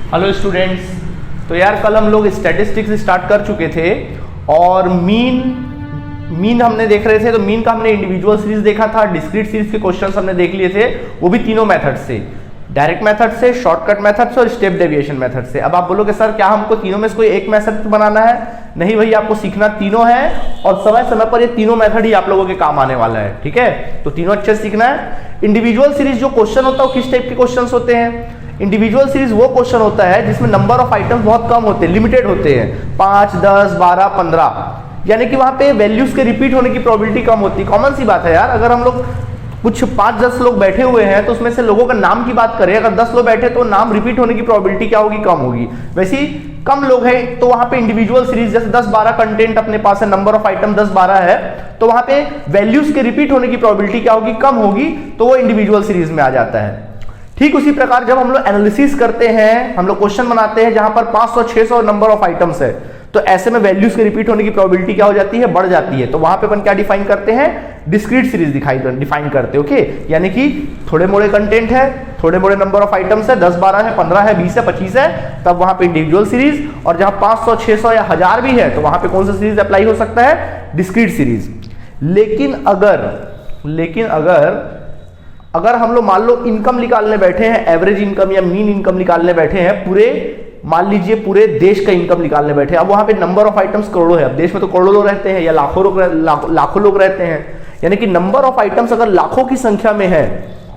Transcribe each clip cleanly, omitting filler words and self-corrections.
Hello students. तो यार कल हम लोग स्टैटिस्टिक्स स्टार्ट कर चुके थे और मीन हमने देख रहे थे। तो मीन का हमने इंडिविजुअल सीरीज देखा था, डिस्क्रीट सीरीज के क्वेश्चंस हमने देख लिए थे, वो भी तीनों मेथड से, डायरेक्ट मेथड से, शॉर्टकट मेथड से और स्टेप डेविएशन मेथड से। अब आप बोलोगे सर क्या हमको तीनों में से कोई एक मेथड बनाना है? नहीं भाई, आपको सीखना तीनों है और समय समय पर ये तीनों मेथड ही आप लोगों के काम आने वाला है। ठीक है, तो तीनों अच्छे से सीखना है। इंडिविजुअल सीरीज जो क्वेश्चन होता है वो किस टाइप के क्वेश्चन होते हैं? इंडिविजुअल सीरीज वो क्वेश्चन होता है जिसमें नंबर ऑफ आइटम्स बहुत कम होते हैं, लिमिटेड होते हैं, 5, 10, 12, 15, यानी कि वहां पे वैल्यूज के रिपीट होने की प्रोबेबिलिटी कम होती है। कॉमन सी बात है यार, अगर हम लोग कुछ 5-10 लोग बैठे हुए हैं तो उसमें से लोगों का नाम की बात करें, अगर 10 लोग बैठे तो नाम रिपीट होने की प्रोबेबिलिटी क्या होगी? कम होगी। वैसे ही कम लोग हैं तो वहां पे इंडिविजुअल सीरीज जैसे 10-12 कंटेंट अपने पास है, नंबर ऑफ आइटम 10-12 है, तो वहां पे वैल्यूज के रिपीट होने की प्रोबेबिलिटी क्या होगी? कम होगी, तो वो इंडिविजुअल सीरीज में आ जाता है। ठीक उसी प्रकार जब हम लोग एनालिसिस करते हैं, हम लोग क्वेश्चन बनाते हैं जहां पर 500-600 नंबर ऑफ आइटम्स है, तो ऐसे में वैल्यूज के रिपीट होने की प्रोबेबिलिटी क्या हो जाती है? बढ़ जाती है। तो वहां पे अपन क्या डिफाइन करते हैं? डिस्क्रीट सीरीज डिफाइन करते हैं। ओके, यानी कि थोड़े मोड़े कंटेंट है, थोड़े मोड़े नंबर ऑफ आइटम्स है, 10-12 है, 15 है, 20 है, 25 है, तब वहां पे इंडिविजुअल सीरीज। और जहां 500-600 या 1000 भी है तो वहां पे कौन सा सीरीज अप्लाई हो सकता है? Discrete series. लेकिन अगर हम लोग मान लो इनकम निकालने बैठे हैं, एवरेज इनकम या मीन इनकम निकालने बैठे हैं, पूरे मान लीजिए पूरे देश का इनकम निकालने बैठे हैं, अब वहां पे नंबर ऑफ आइटम्स करोड़ों है, अब देश में तो करोड़ों लोग रहते हैं या लाखों लोग रहते हैं, यानी कि नंबर ऑफ आइटम्स अगर लाखों की संख्या में है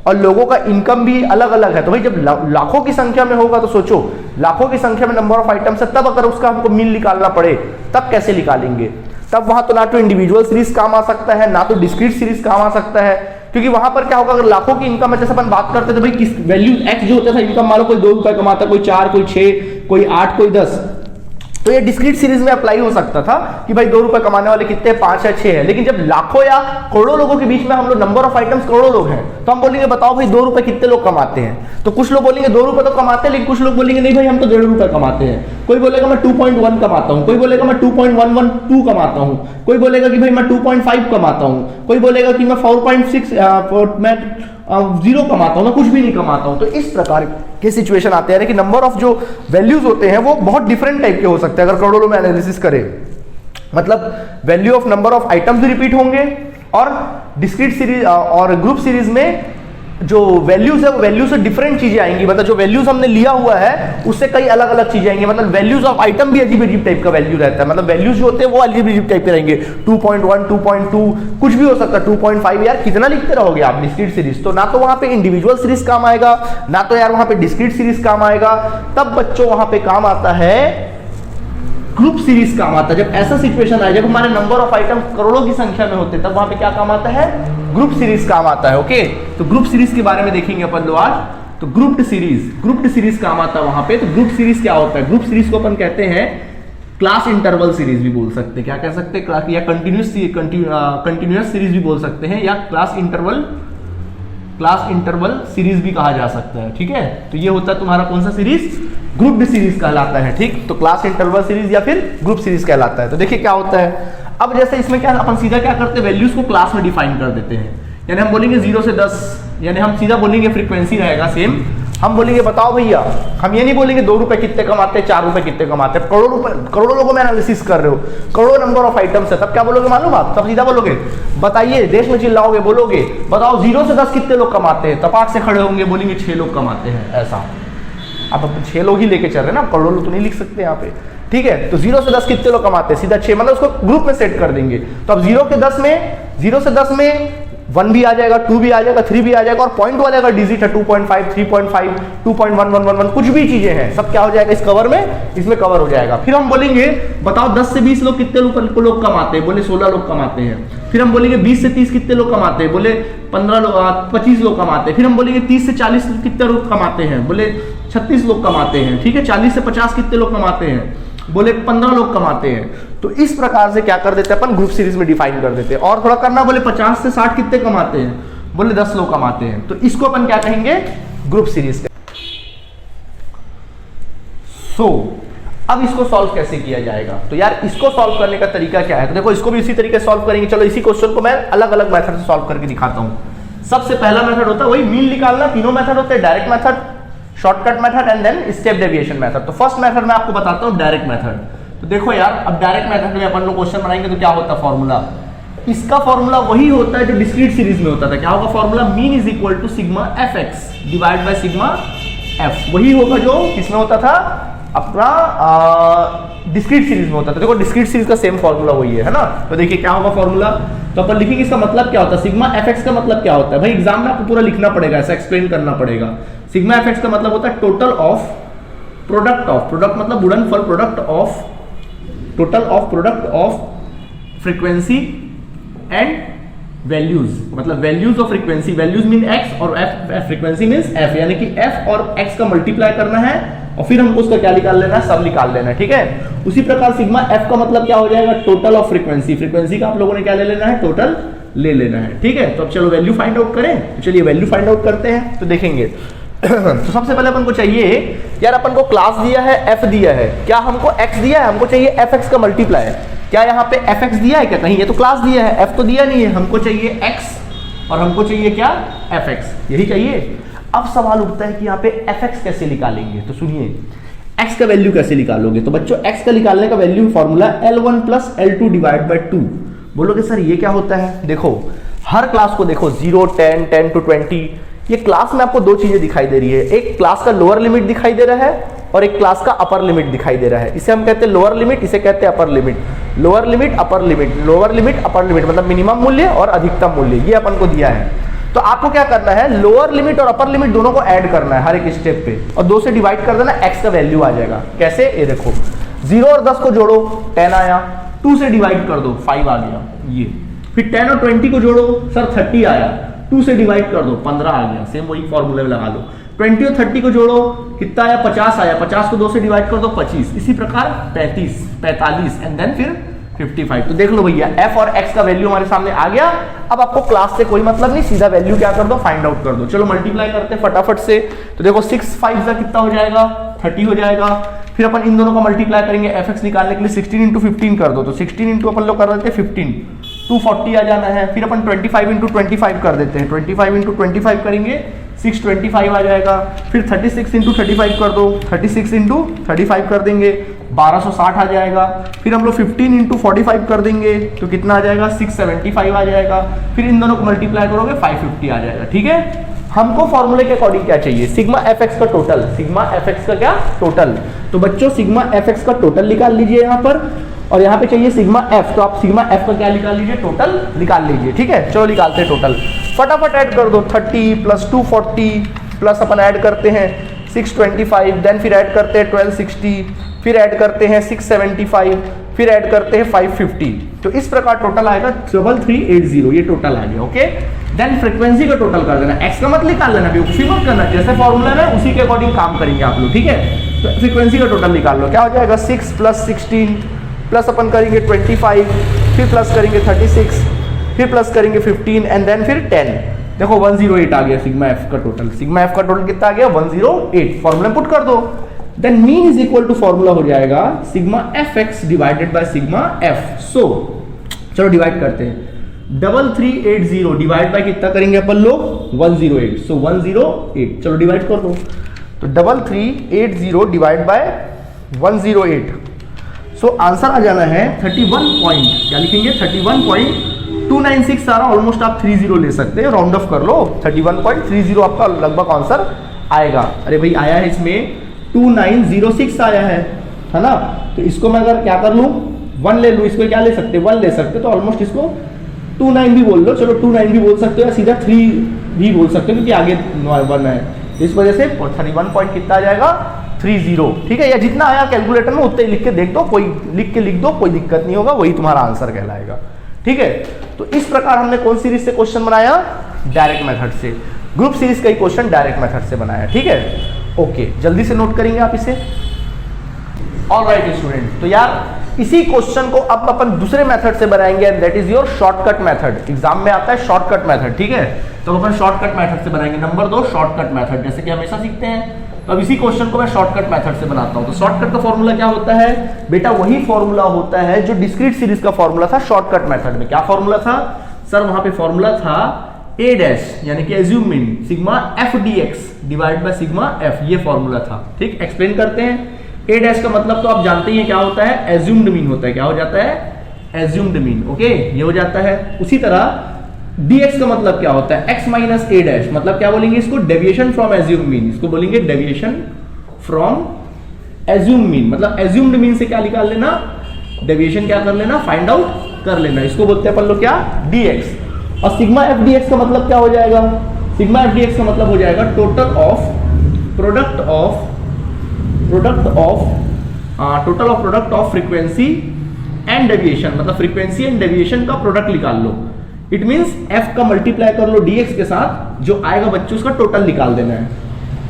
और लोगों का इनकम भी अलग अलग है, तो भाई जब लाखों की संख्या में होगा तो सोचो लाखों की संख्या में नंबर ऑफ आइटम्स है, तब अगर उसका हमको मीन निकालना पड़े तब कैसे निकालेंगे? तब वहां तो ना तो इंडिविजुअल सीरीज काम आ सकता है, ना तो डिस्क्रीट सीरीज काम आ सकता है, क्योंकि वहां पर क्या होगा, अगर लाखों की इनकम है, जैसे अपन बात करते थे भाई किस वैल्यू एक्स जो होता था इनकम, मान लो कोई 2 रुपए कमाता, कोई 4, कोई 6, कोई 8, कोई 10, तो ये डिस्क्रीट सीरीज में अप्लाई हो सकता था कि भाई 2 रुपए कमाने वाले कितने, 5 या 6 है। लेकिन जब लाखों या करोड़ों लोगों के बीच में हम लोग नंबर ऑफ आइटम्स करोड़ों लोग हैं, तो हम बोलेंगे बताओ भाई 2 रुपए कितने लोग कमाते हैं? तो कुछ लोग बोलेंगे 2 रुपए तो कमाते हैं, लेकिन कुछ लोग बोलेंगे नहीं भाई हम तो 1.5 रुपए कमाते हैं। कोई बोलेगा मैं 2.1 कमाता हूं, कोई बोलेगा मैं 2.112 कमाता हूं, कोई बोलेगा कि भाई मैं 2.5 कमाता हूं, कोई बोलेगा कि मैं 4.6 मैं 0 कमाता हूं, मैं कुछ भी नहीं कमाता हूं। तो इस प्रकार के सिचुएशन आते हैं कि नंबर ऑफ जो वैल्यूज होते हैं वो बहुत डिफरेंट टाइप के हो सकते हैं अगर करोड़ों में एनालिसिस करें। मतलब value of number of items भी रिपीट होंगे और डिस्क्रीट सीरीज और ग्रुप सीरीज में जो वैल्यूज है वो वैल्यूज से डिफरेंट चीजें आएंगी। मतलब जो वैल्यूज हमने लिया हुआ है उससे कई अलग अलग चीजें आएंगी। मतलब वैल्यूज ऑफ आइटम भी अजीब अजीब टाइप का वैल्यू रहता है, मतलब वैल्यूज जो होते हैं वो अजीब अजीब टाइप के रहेंगे, 2.1, 2.2, कुछ भी हो सकता है, 2.5, यार कितना लिखते रहोगे आप डिस्क्रीट सीरीज? तो ना तो वहां पे इंडिविजुअल सीरीज काम आएगा, ना तो यार वहां पे डिस्क्रीट सीरीज काम आएगा। तब बच्चों वहां पे काम आता है ग्रुप सीरीज काम आता है। जब ऐसा सिचुएशन आए, जब हमारे नंबर ऑफ आइटम करोड़ों की संख्या में होते, तब वहां पे क्या काम आता है? ग्रुप सीरीज काम आता है। ओके, तो ग्रुप सीरीज के बारे में देखेंगे अपन लोग आज। तो ग्रुप्ड सीरीज काम आता है वहां पे। तो ग्रुप सीरीज क्या होता है? ग्रुप सीरीज को अपन कहते हैं क्लास इंटरवल सीरीज भी बोल सकते हैं। क्या कह सकते हैं? क्लास या कंटिन्यूअस सीरीज भी बोल सकते हैं, या क्लास इंटरवल सीरीज भी कहा जा सकता है। ठीक है, तो ये होता है तुम्हारा कौन सा सीरीज? ग्रुप्ड सीरीज कहलाता है। ठीक, तो क्लास इंटरवल सीरीज या फिर ग्रुप सीरीज कहलाता है। तो देखिए क्या होता है, अब जैसे इसमें क्या अपन सीधा क्या करते हैं, वैल्यूज को क्लास में डिफाइन कर देते हैं। यानी हम बोलेंगे 0 से 10, यानी हम सीधा बोलेंगे फ्रीक्वेंसी रहेगा सेम। हम बोलेंगे बताओ भैया, हम ये नहीं बोलेंगे 2 रुपए कितने कमाते हैं, 4 रुपए कितने कमाते हैं, करोड़ों लोगों में एनालिसिस कर रहे हो, करोड़ों नंबर ऑफ आइटम्स है, तब क्या बोलोगे मालूम आप? तब सीधा बोलोगे बताइए, देश में चिल्लाओगे, बोलोगे बताओ 0 से 10 कितने लोग कमाते हैं, तपाक से खड़े होंगे बोलेंगे 6 लोग कमाते हैं। ऐसा अब 6 लोग ही लेके चल रहे हैं ना, करोड़ों लोग तो नहीं लिख सकते यहाँ पे। ठीक है, तो 0 से 10 कितने लोग कमाते हैं, सीधा 6, मतलब उसको ग्रुप में सेट कर देंगे। तो अब 0 से 10 में 1 भी आ जाएगा, 2 भी आ जाएगा, 3 भी आ जाएगा, और पॉइंट वाले अगर डिजिट है 2.5, 3.5, 2.1111 कुछ भी चीजें हैं, सब क्या हो जाएगा इस कवर में, इसमें कवर हो जाएगा। फिर हम बोलेंगे बताओ 10 से 20 लोग कितने लोग कमाते हैं, बोले 16 लोग कमाते हैं। फिर हम बोलेंगे 20 से 30 कितने लोग कमाते हैं, बोले 25 लोग कमाते हैं। फिर हम बोलेंगे 30 से 40 कितने लोग कमाते हैं, बोले 36 लोग कमाते हैं। ठीक है, 40 से 50 कितने लोग कमाते हैं, बोले 15 लोग कमाते हैं। तो इस प्रकार से क्या कर देते हैं अपन, ग्रुप सीरीज में डिफाइन कर देते हैं। और थोड़ा करना, बोले 50 से 60 कितने कमाते हैं, बोले 10 लोग कमाते हैं। तो इसको अपन क्या कहेंगे? Group series. अब इसको सॉल्व कैसे किया जाएगा? तो यार इसको सॉल्व करने का तरीका क्या है? तो देखो इसको भी इसी तरीके से सॉल्व करेंगे। चलो इसी क्वेश्चन को मैं अलग अलग मेथड से सॉल्व करके दिखाता हूं। सबसे पहला मेथड होता है वही मीन निकालना, तीनों मेथड होते हैं, direct method, shortcut method and then step deviation method. तो फर्स्ट मेथड मैं आपको बताता हूं डायरेक्ट मेथड। तो देखो यार, अब डायरेक्ट मेथड में अपन लोग क्वेश्चन बनाएंगे तो क्या होता है फॉर्मूला, इसका फॉर्मूला वही होता है जो डिस्क्रीट सीरीज में होता था। क्या होगा formula, mean is equal to sigma F X divide by sigma F, वही होगा जो किसमें होता था, अपना डिस्क्रीट सीरीज में होता था। देखो डिस्क्रीट सीरीज का सेम फॉर्मूला वही है ना। तो देखिए क्या होगा फॉर्मूला, तो अपन लिखेंगे इसका मतलब क्या होता है, सिग्मा एफ एक्स का मतलब क्या होता है भाई, एग्जाम में आपको पूरा लिखना पड़ेगा, ऐसा एक्सप्लेन करना पड़ेगा। सिग्मा एफ एक्स का मतलब होता है total of product of, product मतलब गुणनफल, product of, total of product of frequency and values, मतलब values of frequency, values mean x और एफ, फ्रीक्वेंसी मीन्स एफ, यानी कि एफ और एक्स का मल्टीप्लाई करना है और फिर हमको उसका क्या निकाल लेना है, सब निकाल लेना है, ठीक है। उसी प्रकार सिग्मा एफ का मतलब क्या हो जाएगा, टोटल ऑफ फ्रीक्वेंसी, फ्रीक्वेंसी का आप लोगों ने क्या ले लेना है, टोटल ले लेना है, ठीक है। तो अब चलो वैल्यू फाइंड आउट करें, तो चलिए वैल्यू फाइंड आउट करते हैं। तो देखेंगे तो सबसे पहले अपन को चाहिए यार, अपन को क्लास दिया है, एफ दिया है, क्या हमको एक्स दिया है, हमको चाहिए एफ एक्स का मल्टीप्लाई। क्या यहाँ पे एफ एक्स दिया है क्या कहीं, ये तो क्लास दिया है, एफ तो दिया नहीं है, हमको चाहिए एक्स और हमको चाहिए क्या, एफ एक्स, यही चाहिए। अब सवाल उठता है कि यहाँ पे एफ एक्स कैसे निकालेंगे, तो सुनिए एक्स का वैल्यू कैसे निकालोगे। तो बच्चों एक्स का निकालने का value formula L1 plus L2 divide by 2। बोलोगे सर ये क्या होता है, देखो हर क्लास को देखो 0, 10, 10 to 20, ये क्लास में आपको दो चीजें दिखाई दे रही है, एक क्लास का लोअर लिमिट दिखाई दे रहा है और एक क्लास का अपर लिमिट दिखाई दे रहा है। इसे हम कहते हैं लोअर लिमिट, इसे कहते हैं upper limit. Lower limit upper limit, lower limit upper limit मतलब मिनिमम मूल्य और अधिकतम मूल्य, ये अपन को दिया है। तो आपको क्या करना है, लोअर लिमिट और अपर लिमिट दोनों को ऐड करना है हर एक स्टेप पे और 2 से डिवाइड कर देना, एक्स का वैल्यू आ जाएगा। कैसे, ये देखो 0 और 10 को जोड़ो 10 आया, 2 से डिवाइड कर दो 5 आ गया ये, फिर 10 और 20 को जोड़ो सर 30 आया, 2 से डिवाइड कर दो 15 आ गया, सेम वही फॉर्मूले में लगा लो। 20 और 30 को जोड़ो कितना आया, 50 आया, 50 को 2 से डिवाइड कर दो 25, इसी प्रकार 35, 45 एंड देन फिर 55। तो देख लो भैया f और x का वैल्यू हमारे सामने आ गया। अब आपको क्लास से कोई मतलब नहीं, सीधा वैल्यू क्या कर दो, फाइंड आउट कर दो। चलो मल्टीप्लाई करते हैं फटाफट से। तो देखो 6 5 का कितना हो जाएगा, 30 हो जाएगा। फिर अपन इन दोनों का मल्टीप्लाई करेंगे fx निकालने के लिए, 16 इंटू 15 कर दो, तो 16 इंटू अपन लोग कर देते हैं 15, 240 आ जाना है। फिर अपन 25 इंटू 25 कर देते हैं, 25 इंटू 25 करेंगे 625 आ जाएगा। फिर 36 इंटू 35 कर दो, 36 इंटू 35 कर देंगे 1260 आ जाएगा। फिर हम लोग 15 इंटू 45 कर देंगे तो कितना आ जाएगा, 675 आ जाएगा। फिर इन दोनों को मल्टीप्लाई करोगे 550 आ जाएगा, ठीक है। हमको फॉर्मूले के अकॉर्डिंग क्या चाहिए, सिग्मा एफ एक्स का टोटल, सिग्मा एफ एक्स का क्या टोटल। तो बच्चों सिग्मा एफ एक्स का टोटल निकाल लीजिए यहाँ पर, और यहाँ पे चाहिए सिग्मा एफ, तो आप सिग्मा एफ का क्या निकाल लीजिए, टोटल निकाल लीजिए, ठीक है। चलो निकालते हैं टोटल, फटाफट ऐड कर दो, 30 प्लस 240 प्लस अपन ऐड करते हैं 625, देन फिर ऐड करते हैं 1260, फिर ऐड करते हैं 675, फिर ऐड करते हैं 550। तो इस प्रकार टोटल आएगा 3380, ये टोटल आ गया, ओके। देन फ्रीक्वेंसी का टोटल कर देना, एक्स का मत निकाल लेना, बेवकूफी मत करना, जैसे फॉर्मूला है उसी के अकॉर्डिंग काम करेंगे आप लोग, ठीक है। तो फ्रीक्वेंसी का टोटल निकाल लो, क्या हो जाएगा 6 प्लस 16 प्लस अपन करेंगे 25, फिर प्लस करेंगे 36, फिर प्लस करेंगे 15 एंड देन फिर 10। देखो 108 आ गया सिग्मा एफ का टोटल। सिग्मा एफ का टोटल कितना आ गया, 108। फॉर्मूला पुट कर दो, then mean is equal to formula हो जाएगा sigma F x divided by sigma f. So चलो डिवाइड करते हैं, 3380 डिवाइड बाय कितना करेंगे अपन लोग, 108। सो 108, चलो डिवाइड कर दो, तो 3380 डिवाइड बाय 108। सो आंसर आ जाना है 31 पॉइंट, क्या लिखेंगे 31.296 सारा, ऑलमोस्ट आप 30 ले सकते हैं, राउंड ऑफ कर लो, 31.30 आपका लगभग आंसर आएगा। अरे भाई आया है इसमें 2906 आया है ना। तो इसको मैं अगर क्या कर लूँ, 1 ले लूँ, इसको क्या ले सकते, 1 ले सकते, तो ऑलमोस्ट इसको 29 भी बोल लो, चलो 29 भी बोल सकते हो या सीधा 3 भी बोल सकते हो क्योंकि आगे 1 है, इस वजह से 31 पॉइंट कितना आ जाएगा, 30, ठीक है। या जितना आया कैलकुलेटर में उतना ही लिख के देख दो, कोई लिख दो, कोई दिक्कत नहीं होगा, वही तुम्हारा आंसर कहलाएगा, ठीक है। तो इस प्रकार हमने कौन सीरीज से क्वेश्चन बनाया, डायरेक्ट मेथड से। ग्रुप सीरीज का ही क्वेश्चन डायरेक्ट मेथड से बनाया, ठीक है। ओके, जल्दी से नोट करेंगे आप इसे। ऑलराइट स्टूडेंट, तो यार इसी क्वेश्चन को अब अपन दूसरे मेथड से बनाएंगे and that is your shortcut method. Exam में आता है शॉर्टकट मेथड, ठीक है। तो अपन शॉर्टकट मेथड से बनाएंगे। नंबर 2 शॉर्टकट मेथड, जैसे कि हमेशा सीखते हैं। तो अब इसी क्वेश्चन को मैं शॉर्टकट मेथड से बनाता हूं। तो शॉर्टकट का फॉर्मूला क्या होता है बेटा, वही फॉर्मूला होता है जो डिस्क्रीट सीरीज का फॉर्मूला था शॉर्टकट मेथड में। क्या फॉर्मूला था सर, वहां पे फॉर्मूला था ए डैश यानी कि assume mean sigma F D X divide by sigma F, ये फॉर्मूला था। ठीक, एक्सप्लेन करते हैं। ए डैश का मतलब तो आप जानते ही हैं क्या होता है, एज्यूम्ड मीन होता है। क्या हो जाता है, एज्यूम्ड मीन। ओके, ये हो जाता है। उसी तरह dx का मतलब क्या होता है, x माइनस ए डैश, मतलब क्या बोलेंगे इसको, डेविएशन फ्रॉम एज्यूम मीन। इसको बोलेंगे डेविएशन फ्रॉम एज्यूम मीन, मतलब एज्यूम्ड मीन से क्या निकाल लेना, डेविएशन क्या कर लेना, फाइंड आउट कर लेना। इसको बोलते हैं अपन लोग क्या, dx। और सिग्मा एफ dx का मतलब क्या हो जाएगा, सिग्मा एफ dx का मतलब हो जाएगा total of product of frequency and deviation, मतलब फ्रीक्वेंसी एंड डेविएशन का प्रोडक्ट निकाल लो। इट मींस f का मल्टीप्लाई कर लो dx के साथ, जो आएगा बच्चों उसका टोटल निकाल देना है।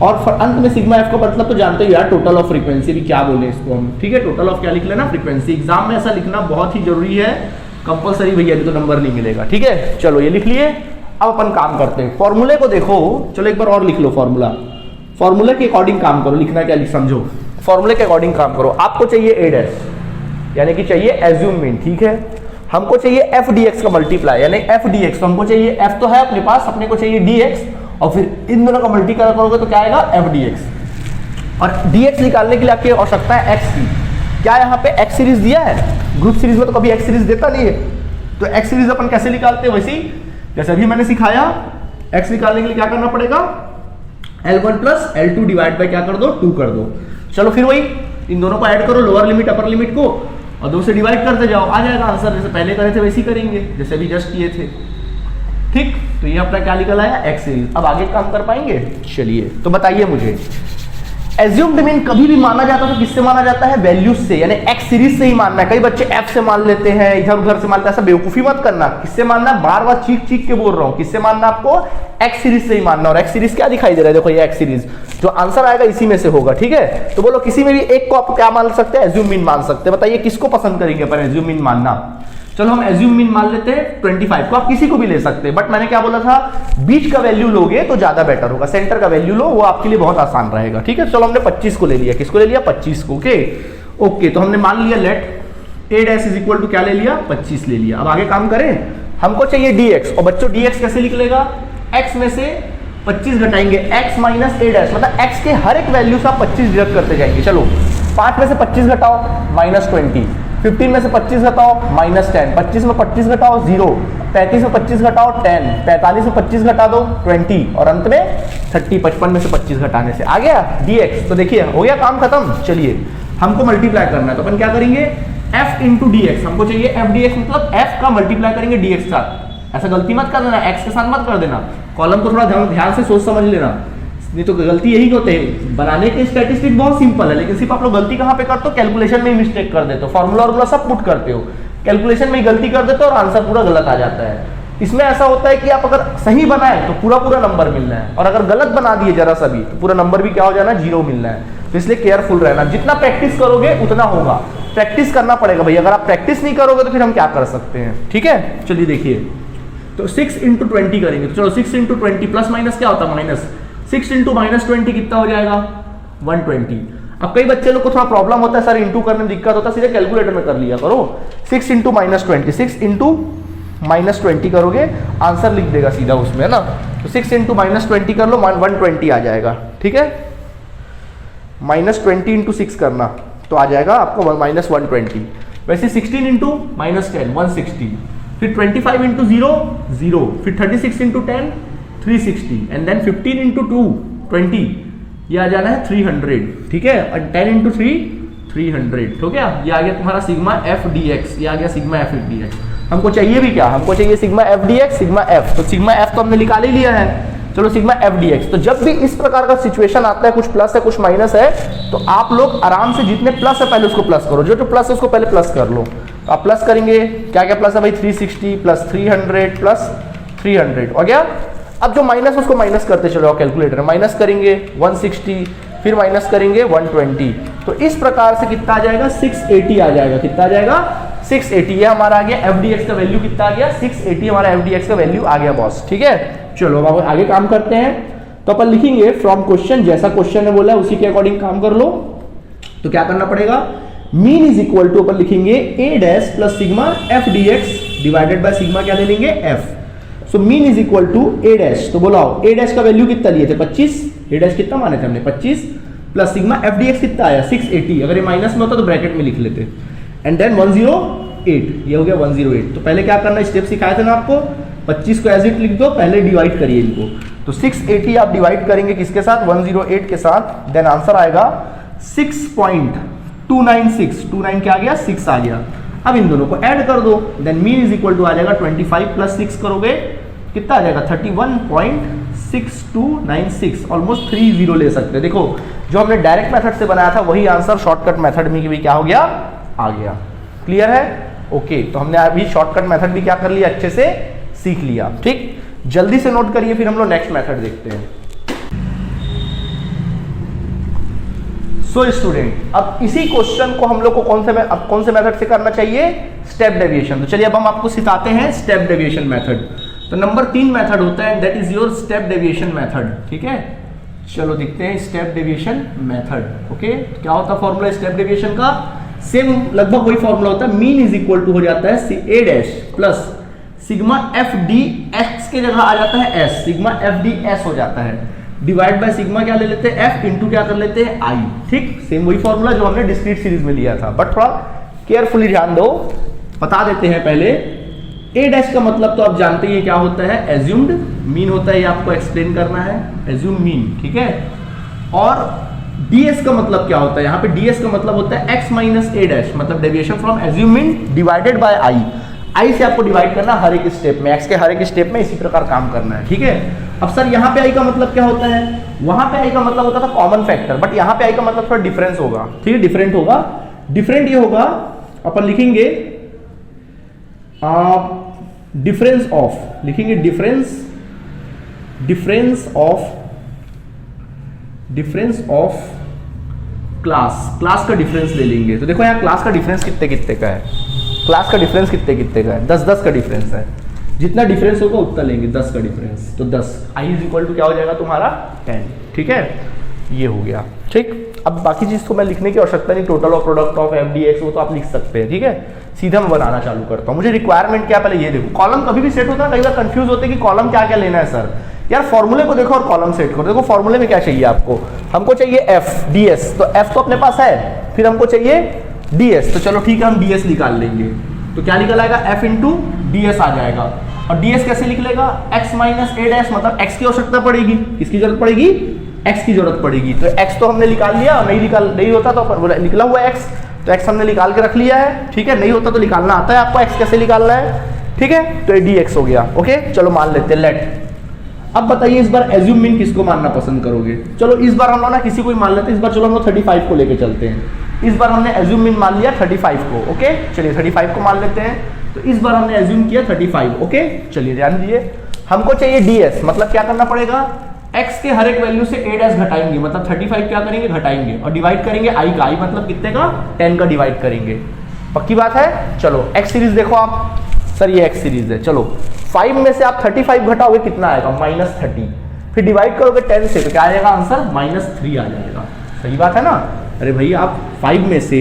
और अंत में सिग्मा f का मतलब तो जानते हो यार, टोटल ऑफ फ्रीक्वेंसी भी क्या बोले इसको हम। ठीक है, टोटल ऑफ क्या लिख लेना, फ्रीक्वेंसी। एग्जाम में ऐसा लिखना बहुत ही जरूरी है, कंपलसरी भैया, नहीं तो नंबर नहीं मिलेगा। ठीक है, चलो ये लिख लिए। अब अपन काम करते हैं, फॉर्मूले को देखो। चलो एक बार और लिख लो फॉर्मूला, फॉर्मूले के अकॉर्डिंग काम करो। लिखना क्या लिख, समझो, फॉर्मूले के अकॉर्डिंग काम करो। आपको चाहिए ए डैश यानी कि चाहिए एज्यूम मीन, ठीक है। हमको चाहिए एफ डी एक्स का मल्टीप्लाई यानी एफ डी एक्स, तो हमको चाहिए एफ तो है अपने पास, अपने को चाहिए डी एक्स, और फिर इन दोनों का मल्टीप्लाई करोगे तो क्या आएगा, एफ डी एक्स। और डी एक्स निकालने के लिए आपकी आवश्यकता है एक्स की। क्या यहाँ पे एक्स सीरीज दिया है, ग्रुप सीरीज में तो कभी एक्स सीरीज देता नहीं है, तो एक्स सीरीज अपन कैसे निकालते हैं, वैसे ही जैसे अभी मैंने सिखाया। एक्स निकालने के लिए क्या करना पड़ेगा, L1 plus L2 divide by क्या कर दो, 2 कर दो। चलो फिर वही इन दोनों को ऐड करो, लोअर लिमिट अपर लिमिट को, और 2 से डिवाइड करते जाओ, आ जाएगा आंसर। जैसे पहले करे थे वैसे ही करेंगे, जैसे अभी जस्ट किए थे। ठीक, तो ये अपना क्या निकल आया, एक्स सीरीज। अब आगे काम कर पाएंगे, चलिए। तो बताइए मुझे, एज्यूम्ड मीन कभी भी माना जाता है तो किससे माना जाता है, वैल्यूज से, यानी एक्स सीरीज से ही मानना है। कई बच्चे एफ से मान लेते हैं, इधर उधर से मानते हैं, ऐसा बेवकूफी मत करना। किससे मानना है, बार बार चीख चीख के बोल रहा हूं, किससे मानना आपको, एक्स सीरीज से ही मानना। और एक्स सीरीज क्या दिखाई दे रहा है, देखो ये एक्स सीरीज, जो आंसर आएगा इसी में से होगा। ठीक है, तो बोलो किसी में भी एक को आप क्या मान सकते हैं, एज्यूम मीन मान सकते हैं। बताइए किसको पसंद करेंगे अपन एज्यूम मीन मानना। चलो हम एज्यूम मीन मान लेते हैं 25 को, आप किसी को भी ले सकते हैं, बट मैंने क्या बोला था, बीच का वैल्यू लोगे तो ज्यादा बेटर होगा, सेंटर का वैल्यू लो, वो आपके लिए बहुत आसान रहेगा। ठीक है, चलो हमने 25 को ले लिया, किसको ले लिया, 25 को। ओके, तो हमने मान लिया let A dash is equal to क्या ले लिया, 25 ले लिया। अब आगे काम करें, हमको चाहिए dx, और बच्चों dx कैसे निकलेगा, x में से 25 घटाएंगे, x माइनस ए डैश, मतलब x के हर एक वैल्यू से आप 25 डिडक्ट करते जाएंगे। चलो 5 में से 25 घटाओ -20, 15 में से 25 घटाओ -10, 25 में 25 घटाओ 0, 35 में 25 घटाओ 10, 45 में 25 घटा दो 20, और अंत में 30, 55 में से 25 घटाने से आ गया dx। तो देखिए हो गया काम खत्म। चलिए हमको मल्टीप्लाई करना है, तो अपन क्या करेंगे, f इंटू डी एक्स, हमको चाहिए f dx, मतलब f का मल्टीप्लाई करेंगे dx के साथ। ऐसा गलती मत कर देना, x के साथ मत कर देना, कॉलम को थोड़ा ध्यान से सोच समझ लेना, नहीं तो गलती यही होते हैं। बनाने के स्टैटिस्टिक बहुत सिंपल है, लेकिन सिर्फ आप लोग गलती कहां पे करते हो, कैलकुलेशन में ही मिस्टेक कर देते हो। फॉर्मूला और सब पुट करते हो, कैलकुलेशन में ही गलती कर देते हो और आंसर पूरा गलत आ जाता है। इसमें ऐसा होता है कि आप अगर सही बनाए तो पूरा नंबर मिलना है, और अगर गलत बना दिए जरा सा भी तो पूरा नंबर भी क्या हो जाना, 0 मिलना है। तो इसलिए केयरफुल रहना, जितना प्रैक्टिस करोगे उतना होगा, प्रैक्टिस करना पड़ेगा भैया। अगर आप प्रैक्टिस नहीं करोगे तो फिर हम क्या कर सकते हैं। ठीक है, चलिए देखिए, तो 6 इंटू 20 करेंगे, तो चलो 6 इंटू 20 प्लस माइनस क्या होता है, माइनस, 6 इंटू -20 कितना हो जाएगा, 120। अब कई बच्चे लोग को थोड़ा प्रॉब्लम होता है, सर इंटू करने में दिक्कत होता है, सीधे कैलकुलेटर में कर लिया करो। 6 इंटू -20, 6 इंटू -20 करोगे, आंसर लिख देगा सीधा उसमें, है ना। तो 6 इंटू -20 कर लो, 120 आ जाएगा। ठीक है, -20 इंटू 6 करना तो आ जाएगा आपको -120। वैसे 16 इंटू -10 160, फिर 25 इंटू 0 0, फिर 36 इंटू 10 360, एंड देन 15 इंटू 2 20, ये आ जाना है 300। ठीक है, और 10 इंटू 3 300 हो गया। ये आ गया तुम्हारा सिग्मा एफ डी एक्स, ये आ गया सिग्मा एफ डी एक्स। हमको चाहिए भी क्या, हमको चाहिए sigma F D x, sigma F. तो सिग्मा एफ तो हमने निकाल ही लिया है, चलो सिग्मा एफ डी एक्स। तो जब भी इस प्रकार का सिचुएशन आता है, कुछ प्लस है कुछ माइनस है, तो आप लोग आराम से जितने प्लस है पहले उसको प्लस करो, जो प्लस है उसको पहले प्लस कर लो। तो आप प्लस करेंगे, क्या क्या प्लस है भाई, 360 प्लस 300 प्लस 300 हो गया। अब जो माइनस उसको माइनस करते चलो कैलकुलेटर में, माइनस करेंगे 160, फिर माइनस करेंगे 120, तो इस प्रकार से कितना आ जाएगा, 680 आ जाएगा। कितना आ जाएगा, 680। ये हमारा आ गया एफ डी एक्स का वैल्यू, कितना आ गया, 680 हमारा एफ डी एक्स का वैल्यू आ गया बॉस। ठीक है, चलो अब आगे काम करते हैं। तो अपन लिखेंगे फ्रॉम क्वेश्चन, जैसा क्वेश्चन ने बोला उसी के अकॉर्डिंग काम कर लो। तो क्या करना पड़ेगा, मीन इज इक्वल टू अपन लिखेंगे a dash plus sigma F D x divided by sigma क्या ले लेंगे, f. So mean is equal to A dash. तो बोलाओ ए डैश का वैल्यू कितना लिए थे 25, ए डैश कितना माने थे हमने 25 plus sigma F D x कितना आया 680। अगर ये माइनस में होता तो ब्रैकेट में लिख लेते एंड देन 108, ये हो गया 108। तो पहले क्या करना, स्टेप सिखाए थे ना आपको, 25 को एज इट लिख दो, पहले डिवाइड करिए इनको। तो 680 आप डिवाइड करेंगे किसके साथ 108 के साथ, देन आंसर आएगा 6.296, 29 क्या आ गया 6 आ गया। अब इन दोनों को ऐड कर दो, then mean is equal to आ जाएगा 25 प्लस 6 करोगे कितना आ जाएगा 31.6296, ऑलमोस्ट 30 ले सकते हैं। देखो जो हमने डायरेक्ट मेथड से बनाया था वही आंसर शॉर्टकट मेथड में भी क्या हो गया, आ गया। क्लियर है? ओके, तो हमने अभी शॉर्टकट मेथड भी क्या कर लिया, अच्छे से सीख लिया। ठीक, जल्दी से नोट करिए, फिर हम लोग नेक्स्ट मेथड देखते हैं। सो स्टूडेंट, अब इसी क्वेश्चन को हम लोग को कौन से मेथड से करना चाहिए, स्टेप डेविएशन। तो चलिए अब हम आपको सिखाते हैं स्टेप डेविएशन मेथड। तो नंबर 3 मेथड होता है, that is your step deviation method. ठीक है, चलो देखते हैं स्टेप डेविएशन मेथड। ओके, क्या होता है फॉर्मूला स्टेप डेविएशन का, सेम लगभग वही फॉर्मूला होता है, मीन इज इक्वल टू हो जाता है a dash plus sigma F D x के जगह आ जाता है s, sigma F D s हो जाता है, डिवाइड बाय सिग्मा क्या ले लेते हैं एफ इंटू क्या कर लेते हैं आई। ठीक, सेम वही फॉर्मूला जो हमने डिस्क्रीट सीरीज में लिया था, बट थोड़ा केयरफुली ध्यान दो। बता देते हैं पहले, ए डैश का मतलब तो आप जानते ही क्या होता है, एज्यूम्ड मीन होता है, ये आपको एक्सप्लेन करना है, एज्यूम मीन। ठीक है, और ds का मतलब क्या होता है, यहाँ पे ds का मतलब होता है x माइनस ए डैश, मतलब deviation from assume mean divided by i से आपको डिवाइड करना हर एक स्टेप में, x के हर एक स्टेप में इसी प्रकार काम करना है। ठीक है, अब सर यहाँ पे i का मतलब क्या होता है, वहां पे i का मतलब होता था कॉमन फैक्टर, बट यहाँ पे i का मतलब थोड़ा डिफरेंस होगा। ठीक है, डिफरेंट होगा, डिफरेंट ये होगा, अपन लिखेंगे डिफरेंस ऑफ, लिखेंगे डिफरेंस ऑफ क्लास का डिफरेंस ले लेंगे। तो देखो यहाँ क्लास का डिफरेंस कितने का है, क्लास का डिफरेंस कितने का है, 10 का डिफरेंस है, जितना डिफरेंस होगा उतना लेंगे 10 का डिफरेंस। तो 10 i इज इक्वल टू क्या हो जाएगा तुम्हारा 10। ठीक है, ये हो गया। ठीक, अब बाकी चीज को मैं लिखने की आवश्यकता नहीं, total of product of F D x वो तो आप लिख सकते हैं। ठीक है, सीधा मैं बनाना चालू करता हूँ। मुझे रिक्वायरमेंट क्या, पहले ये देखो, कॉलम कभी भी सेट होता है, कई बार कंफ्यूज होते हैं कि कॉलम क्या क्या लेना है सर। यार फॉर्मूले को देखो और कॉलम सेट करो। देखो फॉर्मूले में क्या चाहिए आपको, हमको चाहिए एफ डी एस, तो एफ तो अपने पास है, फिर हमको चाहिए डी एस, तो चलो ठीक है हम डी एस निकाल लेंगे। तो क्या निकल आएगा, एफ इंटू डी एस आ जाएगा। और डी एस कैसे लिख लेगा, एक्स माइनस ए डैश, मतलब एक्स की आवश्यकता पड़ेगी, किसकी जरूरत पड़ेगी, एक्स की जरूरत पड़ेगी। तो एक्स तो हमने निकाल लिया, नहीं होता तो निकला हुआ एक्स, तो एक्स हमने निकाल के रख लिया है। ठीक है, नहीं होता तो निकालना आता है आपको, एक्स कैसे निकालना है। ठीक है, तो ये डी एक्स हो गया। ओके, चलो मान लेते हैं लेट। अब बताइए इस बार एज्यूम मीन किसको मानना पसंद करोगे, चलो इस बार हम लोग ना किसी को ही मान लेते हैं। इस बार चलो हम लोग 35 को लेके चलते हैं। इस बार हमने एज्यूम मीन मान लिया 35 को। ओके, चलिए 35 को मान लेते हैं। तो इस बार हमने एज्यूम किया 35। ओके, चलिए ध्यान दीजिए, हमको चाहिए ds, मतलब क्या करना पड़ेगा, x के हर एक वैल्यू से a डैश घटाएंगे, मतलब 35 क्या करेंगे घटाएंगे, और डिवाइड करेंगे i का, i मतलब कितने का 10 का डिवाइड करेंगे। पक्की बात है। चलो x सीरीज देखो आप, सर ये x सीरीज है, चलो 5 में से आप 35 घटाओगे कितना आएगा -30, फिर डिवाइड करोगे 10 से, तो क्या आ जाएगा आंसर -3 आ जाएगा। सही बात है ना, अरे भाई आप 5 में से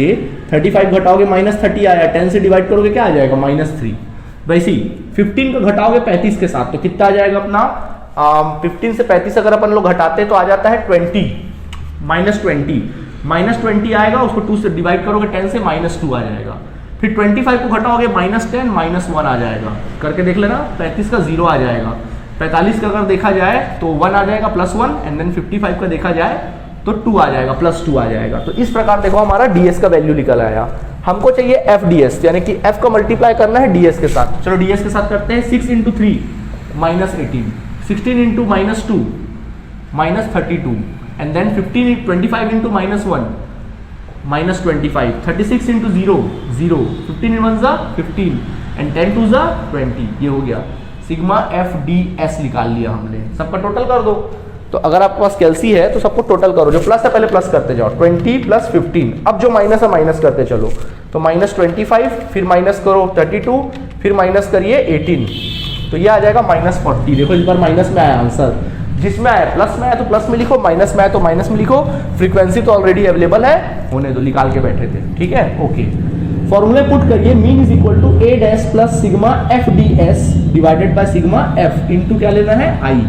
35 घटाओगे -30 आया, 10 से डिवाइड करोगे क्या आ जाएगा -3। वैसे ही 15 को घटाओगे 35 के साथ, तो कितना आ जाएगा अपना 15 से 35 अगर अपन लोग घटाते हैं तो आ जाता है 20, -20 आएगा, उसको 2 से डिवाइड करोगे 10 से -2 आ जाएगा। फिर 25 को घटाओगे -10 -1 आ जाएगा, करके देख लेना, 35 का 0 आ जाएगा, 45 का अगर देखा जाए तो 1 आ जाएगा +1, एंड देन 55 का देखा जाए तो 2 आ जाएगा, +2 आ जाएगा। तो इस प्रकार देखो हमारा ds का वैल्यू निकल आया। हमको चाहिए एफ ds, यानी कि f को मल्टीप्लाई करना है ds के साथ। चलो ds के साथ करते हैं, 6 × 3 -18, 16 × -2 -32, एंड देन 25 × -1 -25, 36 × 0 0, 15 × 1 = 15, एंड 10 × 2 = 20। ये हो गया सिग्मा एफ डी एस निकाल लिया हमने। सबका टोटल कर दो। तो अगर आपके पास कैलसी है तो सबको टोटल करो, जो प्लस है पहले प्लस करते जाओ, 20 + 15, अब जो माइनस है माइनस करते चलो। तो -25, फिर माइनस करो 32, फिर माइनस करिए 18, तो ये आ जाएगा -40। देखो इस बार माइनस में आया आंसर, जिसमें आया प्लस में आया तो प्लस में लिखो, माइनस में आया तो माइनस में लिखो। फ्रीक्वेंसी तो ऑलरेडी अवेलेबल है, होने दो, निकाल के बैठे थे। ठीक है, ओके। फॉर्मूले पुट करिए, mean is equal to A dash plus sigma F D S divided by sigma F into क्या लेना है, आई।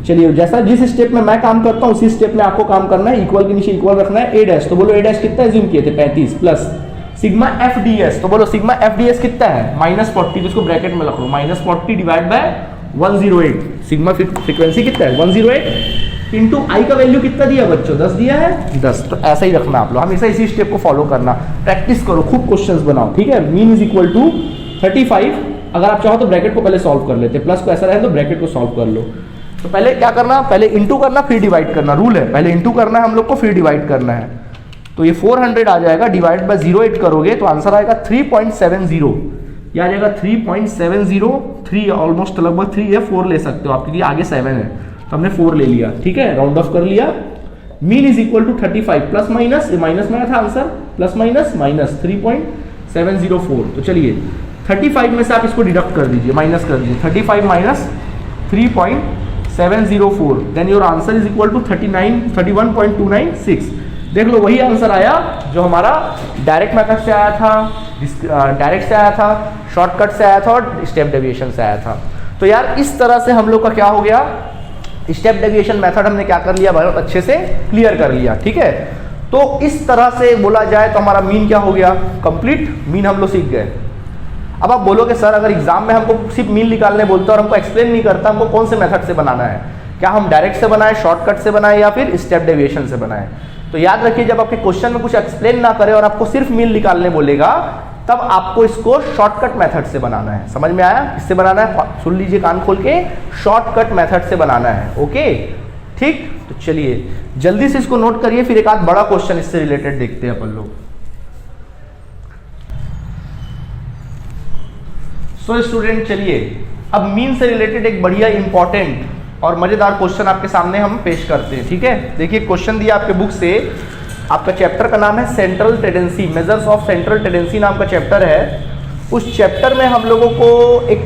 चलिए जैसा जिस स्टेप में मैं काम करता हूं उसी स्टेप में आपको काम करना है। इक्वल के नीचे इक्वल रखना है, ए डैश, तो बोलो ए डैश कितना एज्यूम किए थे 35 plus sigma F D S, तो बोलो सिग्मा एफ डी एस कितना है -40, तो इसको ब्रैकेट में रख लो, -40 डिवाइड बाय 108, सिग्मा फ्रीक्वेंसी कितना है 108 इंटू आई का वैल्यू कितना दिया बच्चों, 10 दिया है 10। तो ऐसा ही रखना आप लोग, हमेशा इसी स्टेप को फॉलो करना, प्रैक्टिस करो, खूब क्वेश्चंस बनाओ, ठीक है। मीन इज इक्वल टू 35, अगर आप चाहो तो ब्रैकेट को पहले सॉल्व कर लेते, प्लस को ऐसा रहे तो ब्रैकेट को सॉल्व कर लो। तो पहले क्या करना, पहले इंटू करना फिर डिवाइड करना, रूल है, पहले इंटू करना है हम लोग को फिर डिवाइड करना है। तो ये 400 आ जाएगा, डिवाइड बाय 08 करोगे तो आंसर आएगा 3.70, यह आ जाएगा 3.70, 3 ऑलमोस्ट लगभग 3 है, 4 ले सकते हो आप क्योंकि आगे 7 है, तो हमने 4 ले लिया, ठीक है, राउंड ऑफ कर लिया। Mean is equal to 35 plus minus, ये माइनस में था आंसर, प्लस माइनस माइनस 3.704। तो चलिए 35 में से आप इसको डिडक्ट कर दीजिए, माइनस कर दीजिए, 35 minus 3.704, then your answer is equal to 31.296। देख लो वही आंसर आया जो हमारा डायरेक्ट मेथड से आया था, डायरेक्ट से आया था, शॉर्टकट से आया था और स्टेप डेविएशन से आया था। तो यार इस तरह से हम लोग का क्या हो गया, स्टेप डेविएशन मेथड हमने क्या कर लिया, बहुत अच्छे से क्लियर कर लिया, ठीक है। तो इस तरह से बोला जाए तो हमारा मीन क्या हो गया, कंप्लीट मीन हम लोग सीख गए। अब आप बोलोगे सर अगर एग्जाम में हमको सिर्फ मीन निकालने बोलते और हमको एक्सप्लेन नहीं करता हमको कौन से मेथड से बनाना है, क्या हम डायरेक्ट से बनाए, शॉर्टकट से बनाए या फिर स्टेप डेविएशन से बनाए। तो याद रखिए जब आपके क्वेश्चन में कुछ एक्सप्लेन ना करे और आपको सिर्फ मीन निकालने बोलेगा तब आपको इसको शॉर्टकट मेथड से बनाना है। समझ में आया, किससे बनाना है, सुन लीजिए कान खोल के, शॉर्टकट मेथड से बनाना है, ओके ठीक। तो चलिए जल्दी से इसको नोट करिए, फिर एक आध बड़ा क्वेश्चन इससे रिलेटेड देखते हैं अपन लोग। सो स्टूडेंट चलिए अब मीन से रिलेटेड एक बढ़िया इंपॉर्टेंट और मजेदार क्वेश्चन आपके सामने हम पेश करते हैं, ठीक है। देखिए क्वेश्चन दिया आपके बुक से, आपका चैप्टर का नाम है central tendency, measures of central tendency नाम का चैप्टर है। उस चैप्टर में हम लोगों को एक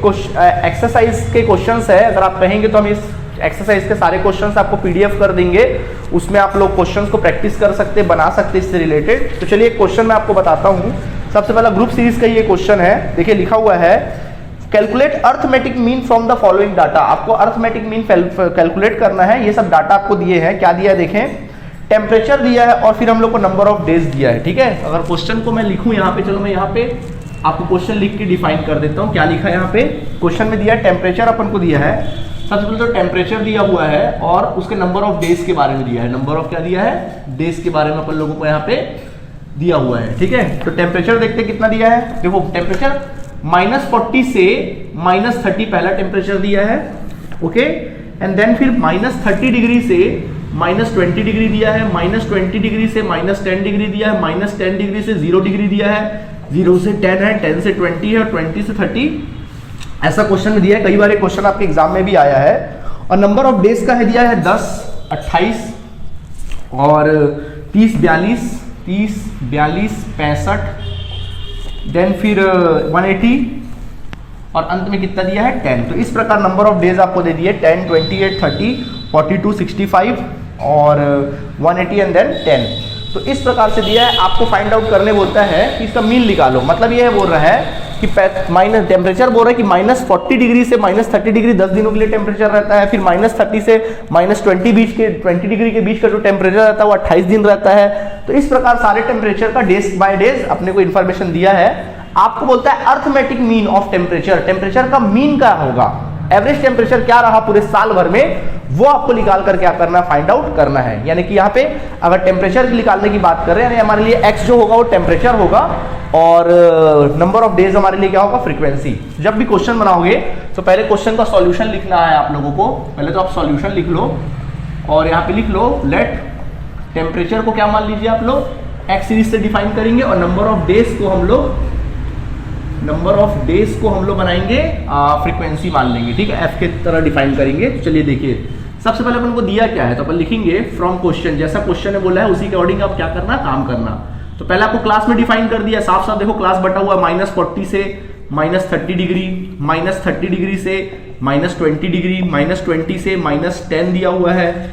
एक्सरसाइज के क्वेश्चंस है, अगर आप कहेंगे तो हम इस एक्सरसाइज के सारे क्वेश्चंस आपको पीडीएफ कर देंगे, उसमें आप लोग क्वेश्चंस को प्रैक्टिस कर सकते, बना सकते इससे रिलेटेड। तो चलिए एक क्वेश्चन मैं आपको बताता हूँ। सबसे पहला ग्रुप सीरीज का ये क्वेश्चन है, देखिए लिखा हुआ है calculate arithmetic mean from the following data. आपको अर्थमेटिक मीन कैलकुलेट करना है, ये सब डाटा आपको दिए हैं, क्या दिया है देखें, टेम्परेचर दिया है और फिर हम लोग को नंबर ऑफ डेज दिया है, ठीक है। अगर क्वेश्चन को मैं लिखूं यहाँ पे, चलो मैं यहाँ पे आपको क्वेश्चन लिख के डिफाइन कर देता हूँ, क्या लिखा है यहाँ पे क्वेश्चन में दिया है, टेम्परेचर अपन को दिया है, सबसे पहले तो टेम्परेचर दिया हुआ है और उसके नंबर ऑफ डेज के बारे में दिया है, नंबर ऑफ क्या दिया है, डेज के बारे में अपन लोगों को यहाँ पे दिया हुआ है, ठीक है। तो टेम्परेचर देखते कितना दिया है, देखो टेम्परेचर -40 से -30 पहला टेम्परेचर दिया है, ओके, एंड देन फिर -30 डिग्री से -20 डिग्री दिया है, -20 डिग्री से -10 डिग्री दिया है, -10 डिग्री से 0 डिग्री दिया है, 0 से 10 है, 10 से 20 है और 20 से 30, ऐसा क्वेश्चन में दिया है। कई बार ये क्वेश्चन आपके एग्जाम में भी आया है। और नंबर ऑफ डेज का है दिया है 10, 28 और 30, 42, 65, देन फिर 180 और अंत में कितना दिया है 10। तो इस प्रकार नंबर ऑफ डेज आपको दे दिए 10, 28, 30, 42, 65 और 180 एंड देन 10। तो इस प्रकार से दिया है, आपको फाइंड आउट करने बोलता है कि इसका मीन निकालो। मतलब ये बोल रहा है कि माइनस टेम्परेचर बोल रहा है कि -40 डिग्री से -30 डिग्री 10 दिनों के लिए टेम्परेचर रहता है, फिर -30 से -20 डिग्री के बीच का जो टेम्परेचर रहता है वो 28 दिन रहता है। तो इस प्रकार सारे टेम्परेचर का डेज बाय डेज अपने को इन्फॉर्मेशन दिया है। आपको बोलता है arithmetic mean of temperature, temperature का मीन क्या होगा, एवरेज टेम्परेचर क्या रहा पूरे साल भर में, वो आपको निकाल कर क्या करना है, फाइंड आउट करना है। यानी कि यहाँ पे अगर टेम्परेचर निकालने की बात कर रहे हैं, यानी हमारे लिए x जो होगा वो टेम्परेचर होगा और नंबर ऑफ डेज हमारे लिए क्या होगा, फ्रीक्वेंसी। जब भी क्वेश्चन बनाओगे तो पहले क्वेश्चन का सॉल्यूशन लिखना है आप लोगों को। पहले तो आप सॉल्यूशन लिख लो और यहाँ पे लिख लो लेट टेम्परेचर को क्या मान लीजिए आप लोग, x सीरीज से डिफाइन करेंगे और नंबर ऑफ डेज को हम लोग बनाएंगे फ्रीक्वेंसी मान लेंगे, ठीक है, f के तरह डिफाइन करेंगे। तो चलिए देखिए सबसे पहले अपन को दिया क्या है, तो अपन लिखेंगे फ्रॉम क्वेश्चन, जैसा क्वेश्चन ने बोला है उसी के अकॉर्डिंग आप क्या करना, काम करना। तो पहले आपको क्लास में डिफाइन कर दिया, साफ साफ देखो क्लास बटा हुआ -40 से -30 डिग्री, -30 डिग्री से -20 डिग्री, -20 से -10 दिया हुआ है,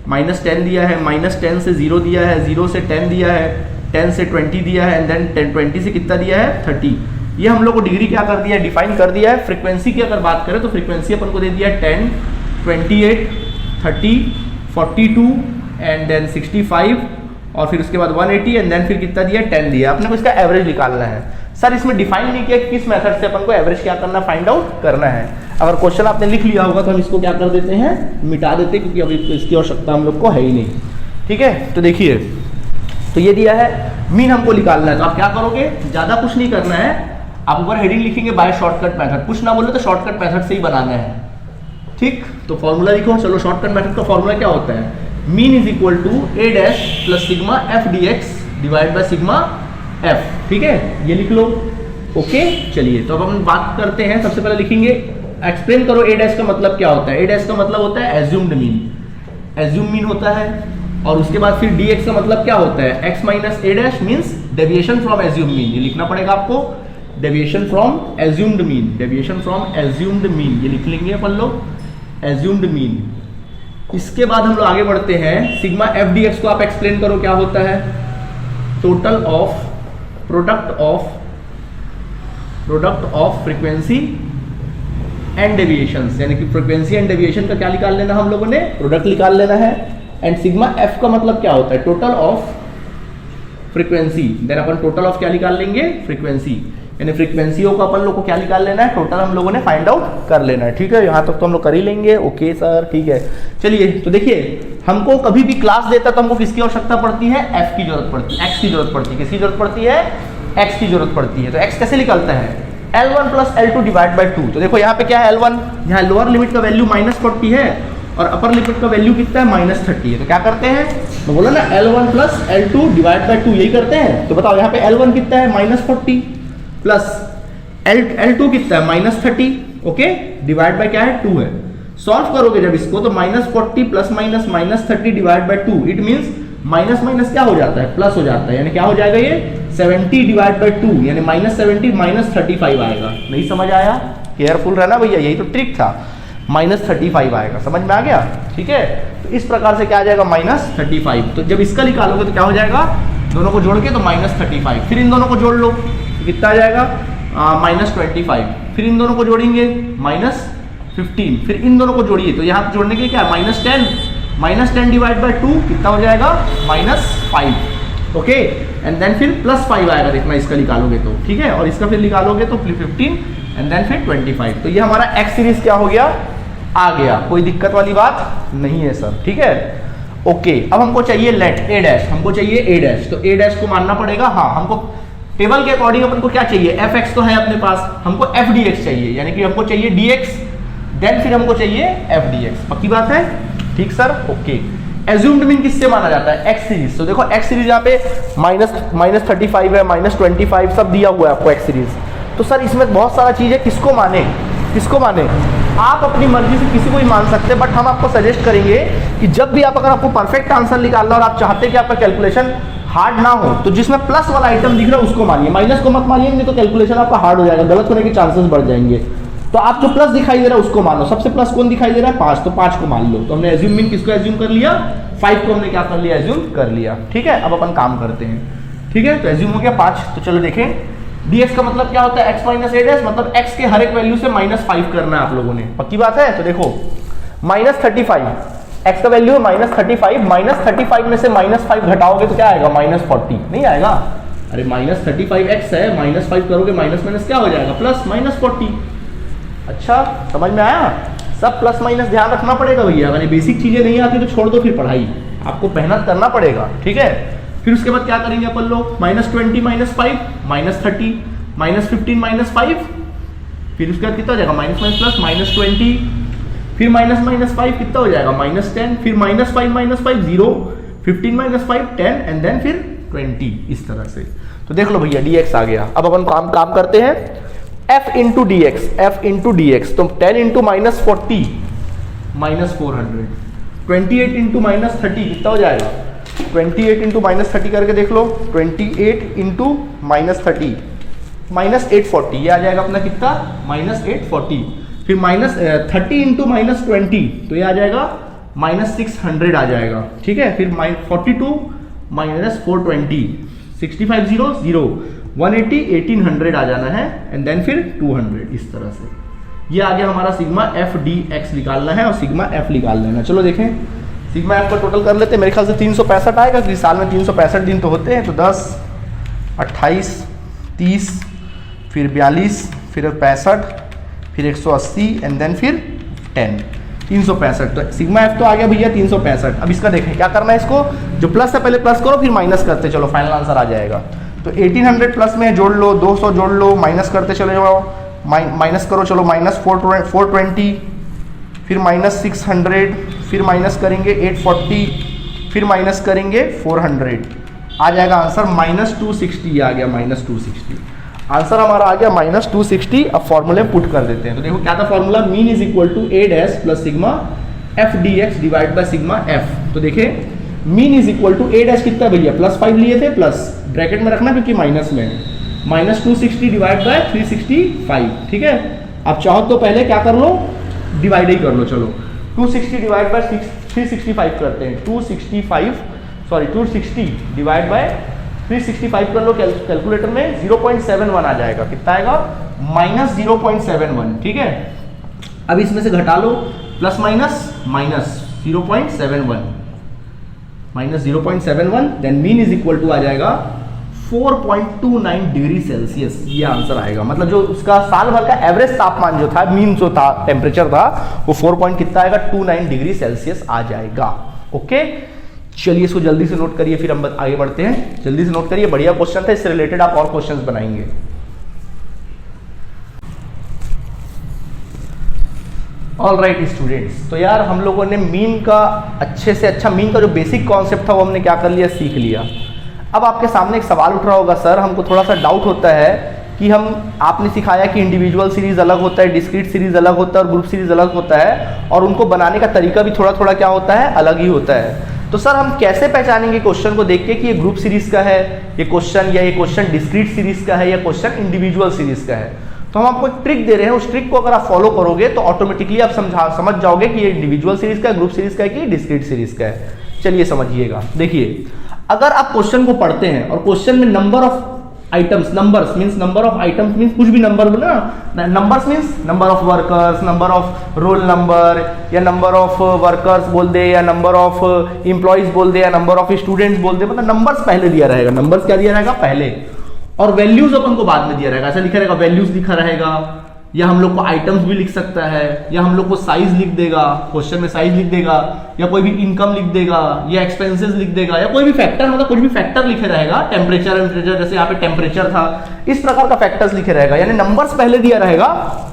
-10 दिया है, -10 से 0 दिया है, 0 से 10 दिया है, 10 से 20 दिया है, एंड देन 20 से कितना दिया है 30। ये हम लोग को डिग्री क्या कर दिया है, डिफाइन कर दिया है। फ्रीक्वेंसी की अगर बात करें तो फ्रीक्वेंसी अपन को दे दिया है 10, 28, 30, 42 एंड देन 65 और फिर उसके बाद 180 एंड देन फिर कितना दिया 10 दिया। अपने को इसका एवरेज निकालना है। सर इसमें डिफाइन नहीं किया कि किस मेथड से अपन को एवरेज क्या करना, फाइंड आउट करना है। अगर क्वेश्चन आपने लिख लिया होगा तो हम इसको क्या कर देते हैं, मिटा देते हैं, क्योंकि अभी इसकी आवश्यकता हम लोग को है ही नहीं। ठीक है, तो देखिए, तो ये दिया है मीन हमको निकालना है। तो आप क्या करोगे, ज्यादा कुछ नहीं करना है, आप ऊपर हेडिंग लिखेंगे बाय शॉर्टकट मेथड। कुछ ना बोले तो शॉर्टकट मेथड से ही बनाना है। ठीक, तो फॉर्मूला लिखो। चलो, शॉर्टकट मेथड का फॉर्मूला क्या होता है, mean is equal to A dash plus sigma F D X divide by sigma F. ठीक है, ये लिख लो। ओके, चलिए तो अब हम बात करते हैं। सबसे पहले लिखेंगे, एक्सप्लेन करो ए डैश का मतलब क्या होता है। ए डैश का मतलब होता है एज्यूम्ड मीन, एज्यूम मीन होता है। और उसके बाद फिर डी एक्स का मतलब क्या होता है, x minus A dash means deviation from assume mean. ये लिखना पड़ेगा आपको, deviation from assumed mean, deviation from assumed mean, ये लिख लेंगे अपन लोग, एज्यूम्ड मीन। इसके बाद हम लोग आगे बढ़ते हैं। सिग्मा एफ डी एक्स को आप एक्सप्लेन करो क्या होता है, total of product of frequency and deviations, यानी कि फ्रीक्वेंसी एंड डेविएशन का क्या निकाल लेना हम लोगों ने, प्रोडक्ट निकाल लेना है। एंड सिग्मा एफ का मतलब क्या होता है, टोटल ऑफ फ्रीक्वेंसी। देन अपन टोटल ऑफ क्या निकाल लेंगे, फ्रीक्वेंसी, यानी फ्रीक्वेंसियों को अपन लोग को क्या निकाल लेना है, टोटल हम लोगों ने फाइंड आउट कर लेना है। ठीक है, यहाँ तक तो हम लोग कर ही लेंगे। ओके सर, ठीक है। चलिए, तो देखिए, हमको कभी भी क्लास देता तो हमको किसकी आवश्यकता पड़ती है, एफ की जरूरत पड़ती है, एक्स की जरूरत पड़ती है। किसकी जरूरत पड़ती है, एक्स की जरूरत पड़ती है। तो एक्स कैसे निकलता है, L1 plus L2 divide by 2। तो देखो यहाँ पे क्या है, L1, यहाँ लोअर लिमिट का वैल्यू -40 है और अपर लिमिट का वैल्यू कितना है, -30 है। तो क्या करते हैं, तो बोला ना L1 plus L2 divide by 2, यही करते हैं। तो बताओ यहाँ पे L1 कितना है, -40 प्लस L2 कितना है, -30। ओके, डिवाइड बाई क्या है, 2 है। सॉल्व करोगे जब इसको तो -40 plus minus -30 divide by 2, it means minus minus क्या हो जाता है, प्लस हो जाता है। यानी क्या हो जाएगा ये 70 डिवाइड बाई 2, यानी -70 -35 आएगा। नहीं समझ आया, केयरफुल रहना भैया, यही तो ट्रिक था। -35 आएगा, समझ में आ गया। ठीक है, तो इस प्रकार से क्या आ जाएगा, -35। तो जब इसका निकालोगे तो क्या हो जाएगा, दोनों को जोड़ के तो -35, फिर इन दोनों को जोड़ लो तो कितना आ जाएगा, -25, फिर इन दोनों को जोड़ेंगे -15, फिर इन दोनों को जोड़िए तो यहाँ जोड़ने के लिए क्या है, -10 डिवाइड बाई 2 कितना हो जाएगा, -5। ओके, एंड देन फिर +5 आएगा, देखना इसका निकालोगे तो। ठीक है, और इसका फिर निकालोगे तो 15 एंड देन फिर 25। तो ये हमारा एक्स सीरीज क्या हो गया, आ गया। कोई दिक्कत वाली बात नहीं है सर। ठीक है, ओके। अब हमको चाहिए लेट ए डैश, हमको चाहिए ए डैश। तो ए डैश को मानना पड़ेगा, हाँ, हमको टेबल के अकॉर्डिंग अपन को क्या चाहिए, एफ एक्स तो है अपने पास, हमको एफ डी एक्स चाहिए, यानी कि हमको चाहिए डी एक्स, देन फिर हमको चाहिए एफ डी एक्स। पक्की बात है, ठीक सर, ओके। एज्यूम्ड मीन किससे माना जाता है, एक्स सीरीज। तो देखो एक्स सीरीज यहाँ पे -35 है, -25 सब दिया हुआ है आपको एक्स सीरीज। तो सर इसमें बहुत सारा चीज है, किसको माने, किसको माने, आप अपनी मर्जी से किसी को ही मान सकते हैं, बट हम आपको सजेस्ट करेंगे कि जब भी आप, अगर आपको परफेक्ट आंसर निकालना और आप चाहते हैं कि आपका कैलकुलेशन हार्ड ना हो, तो जिसमें प्लस वाला आइटम दिख रहा है उसको मानिए, माइनस को मत मानिए, नहीं तो कैलकुलेशन आपका हार्ड हो जाएगा, गलत होने के चांसेस बढ़ जाएंगे। तो आप जो प्लस दिखाई दे रहा है उसको मानो। सबसे प्लस कौन दिखाई दे रहा है, 5, तो 5 को मान लो। तो हमने एज्यूम मीन किसको एज्यूम कर लिया, 5 को हमने क्या कर लिया, एज्यूम कर लिया। ठीक है, अब अपन काम करते हैं। ठीक है, तो एज्यूम हो गया 5। तो चलो देखें, dx का मतलब क्या होता है, x माइनस ए डैश, मतलब x के हर एक वैल्यू से -5 करना है आप लोगों ने। पक्की बात है। तो देखो -35, x का वैल्यू है -35, -35 में से -5 घटाओगे तो क्या आएगा, -40। नहीं आएगा, अरे -35x है, -5 करोगे माइनस माइनस क्या हो जाएगा, प्लस -40। अच्छा, समझ में आया। सब प्लस माइनस ध्यान रखना पड़ेगा भैया, अगर बेसिक चीजें नहीं आती तो छोड़ दो फिर पढ़ाई, आपको मेहनत करना पड़ेगा। ठीक है, फिर उसके बाद क्या करेंगे अपन लोग, -20 -5 -30 -15 -5, फिर उसके बाद कितना हो जाएगा, माइनस माइनस प्लस -20, फिर -5 कितना हो जाएगा, -10, फिर -5 0, 15 -5 10 एंड देन फिर 20, इस तरह से। तो देख लो भैया dx आ गया। अब अपन काम करते हैं, f इंटू डी एक्स। तो 10 इंटू -40 -400, 28 इंटू -30 कितना हो जाएगा, 28 इंटू -30 करके देख लो, 28 इंटू -30 -840, ये आ जाएगा अपना कितना, -840। फिर -30 इंटू -20, तो ये आ जाएगा -600 आ जाएगा। ठीक है, फिर 42 -420, 65 0 0 180 1800 आ जाना है एंड देन फिर 200 इस तरह से। ये आ गया हमारा सिग्मा एफ डी एक्स निकालना है और सिग्मा एफ निकाल लेना। चलो देखें सिग्मा एफ का टोटल कर लेते हैं। मेरे ख्याल से 365 आएगा क्योंकि साल में 365 दिन तो होते हैं। तो 10 28 30 फिर 42 फिर 65 फिर 180 एंड देन फिर 10 365। तो सिग्मा एफ तो आ गया भैया 365। अब इसका देखें क्या करना है, इसको जो प्लस है पहले प्लस करो फिर माइनस करते चलो, फाइनल आंसर आ जाएगा। तो 1800 प्लस में जोड़ लो, 200 जोड़ लो, माइनस करते चले जाओ, माइनस करो चलो, माइनस 420 फिर माइनस 600 फिर माइनस करेंगे 840 फिर माइनस करेंगे 400 आ जाएगा आंसर -260। आ गया -260 आंसर हमारा आ गया -260। अब फॉर्मूले पुट कर देते हैं। तो देखो क्या था formula, mean is equal to A dash plus sigma F D X divide by sigma F. तो देखिए mean is equal to A dash कितना भैया +5 लिए थे, प्लस ब्रैकेट में रखना क्योंकि माइनस में है, -260 डिवाइड बाय 365। ठीक है, अब चाहो तो पहले क्या कर लो, डिवाइड ही कर लो। चलो 260 डिवाइड बाय 365 करते हैं। 260 डिवाइड बाय 365 कर लो कैलकुलेटर में, 0.71 आ जाएगा। कितना आएगा -0.71। ठीक है, अब इसमें से घटा लो plus minus -0.71 then mean is equal to आ जाएगा 4.29 डिग्री सेल्सियस। ये आंसर आएगा। मतलब जो उसका साल भर का एवरेज तापमान जो था, मीन जो था टेम्परेचर था, वो 4 आएगा 29 डिग्री सेल्सियस आ जाएगा। ओके, चलिए इसको जल्दी से नोट करिए, फिर हम आगे बढ़ते हैं। जल्दी से नोट करिए, बढ़िया क्वेश्चन था, इससे रिलेटेड आप और क्वेश्चंस बनाएंगे। ऑल राइट स्टूडेंट्स, तो यार हम लोगों ने मीन का अच्छे से अच्छा, मीन का जो बेसिक कॉन्सेप्ट था वो हमने क्या कर लिया, सीख लिया। अब आपके सामने एक सवाल उठ रहा होगा, सर हमको थोड़ा सा डाउट होता है कि आपने सिखाया कि इंडिविजुअल सीरीज अलग होता है, डिस्क्रीट सीरीज अलग होता है और ग्रुप सीरीज अलग होता है, और उनको बनाने का तरीका भी थोड़ा थोड़ा क्या होता है, अलग ही होता है। तो सर हम कैसे पहचानेंगे क्वेश्चन को देख के कि ये ग्रुप सीरीज का है ये क्वेश्चन, या ये क्वेश्चन डिस्क्रीट सीरीज का है, या क्वेश्चन इंडिविजुअल सीरीज का है? तो हम आपको एक ट्रिक दे रहे हैं, उस ट्रिक को अगर आप फॉलो करोगे तो ऑटोमेटिकली आप समझ जाओगे कि ये इंडिविजुअल सीरीज का है, ग्रुप सीरीज का है कि डिस्क्रीट सीरीज का है। चलिए समझिएगा। देखिए, अगर आप क्वेश्चन को पढ़ते हैं और क्वेश्चन में number of items, numbers means number of items means कुछ भी नंबर बोला ना, numbers means number of workers, number of roll number, या नंबर ऑफ वर्कर्स बोल दे, या नंबर ऑफ एम्प्लॉइज बोल दे, या नंबर ऑफ स्टूडेंट्स बोल दे, मतलब नंबर्स पहले दिया रहेगा। नंबर्स क्या दिया रहेगा, पहले, और वैल्यूज अपन को बाद में दिया रहेगा। ऐसा लिखा रहेगा, वैल्यूज लिखा रहेगा, या हम लोग को आइटम्स भी लिख सकता है, या हम लोग को साइज लिख देगा, क्वेश्चन में साइज लिख देगा, या कोई भी इनकम लिख देगा, या एक्सपेंसेस लिख देगा, या कोई भी फैक्टर, मतलब कुछ भी फैक्टर लिखे रहेगा, टेम्परेचर, जैसे यहाँ पे टेम्परेचर था, इस प्रकार का फैक्टर्स लिखे रहेगा। यानी नंबर्स पहले दिया रहेगा